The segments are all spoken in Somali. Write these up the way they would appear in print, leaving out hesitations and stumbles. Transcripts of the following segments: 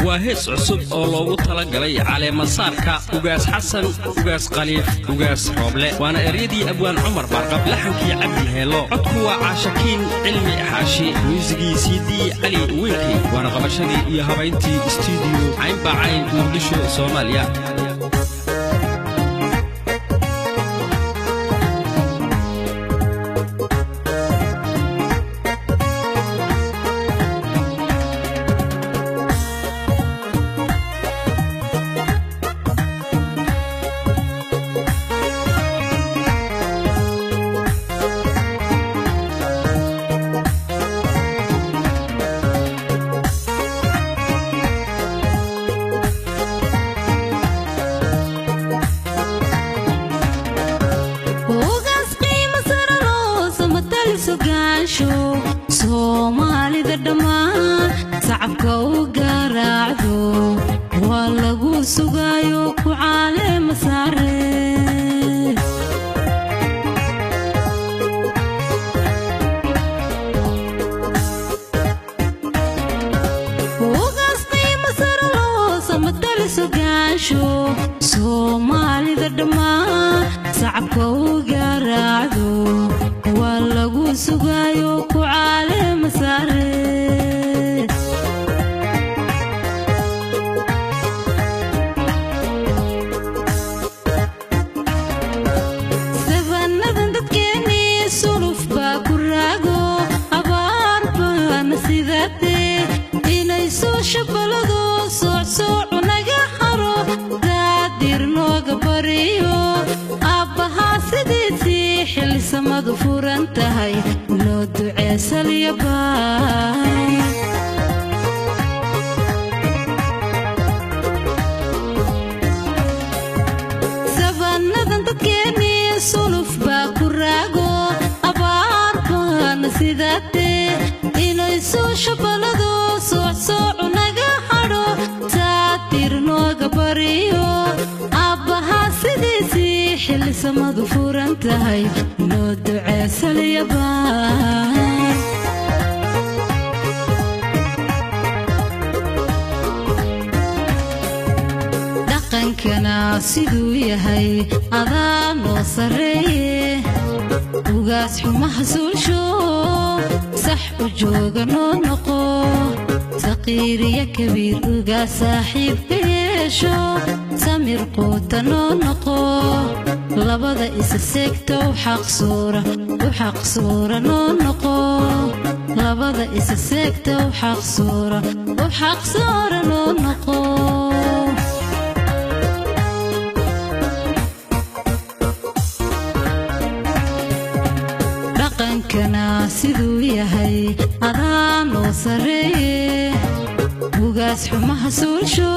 وهيس عصب أولو طلقلي على مسارك وقاس حسن وقاس قليف وقاس روبلة وأنا أريدي أبوان عمر بارقب لحنكي عبد الهيلو عدكوا عاشقين علمي حاشي ميوزيكي سيدي علي وينكي وأنا قبشدي يا هباينتي استوديو عين بعين مقدشو صوماليا Somali dadama sacabka u garaacdo waa lagu sugayo ku caalam sare ugaastii masar loo samatal sugaasho Somali dadama sacabka u garaacdo waa lagu sugayo ku caalam sare sabannadan dadkeeni suluf baa ku raago abaar baan sidate inay soo shabalado sooc naga haro daadir nooga bariyo abbaha sidiisii xil samadu furan tahay loo duceysal yabay sabannadan dadkeeni suluf baa ku raago abaar baan sidate inay soo shabalado sooc naga haro daadir nooga bariyo abbaha sidiisii xil samadu furan tahay loo duceysal yabay dhaqankana siduu yahay adaa noo sareeye ugaas xumaha suulsho sax u jooga noo noqo saqiir iyo kabiir ugaas saaxiibka yeesho samir quuta noo noqo labada isa seegto xaq suura noo noqo labada isa seegto xaq suura noo noqo dhaqankana siduu yahay adaa noo sareeye ugaas xumaha suulsho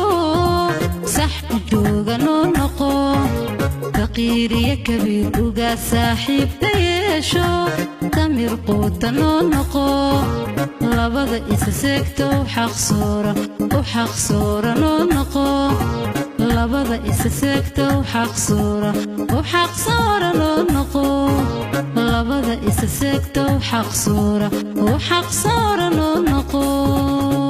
sax u jooga noo noqo فقير يا كبير وقا صاحب ديشو تمر قوت نونقو لبدا إسسكتو وحق صورة نونقو لبدا إسسكتو وحق صورة نونقو لبدا إسسكتو وحق صورة نونقو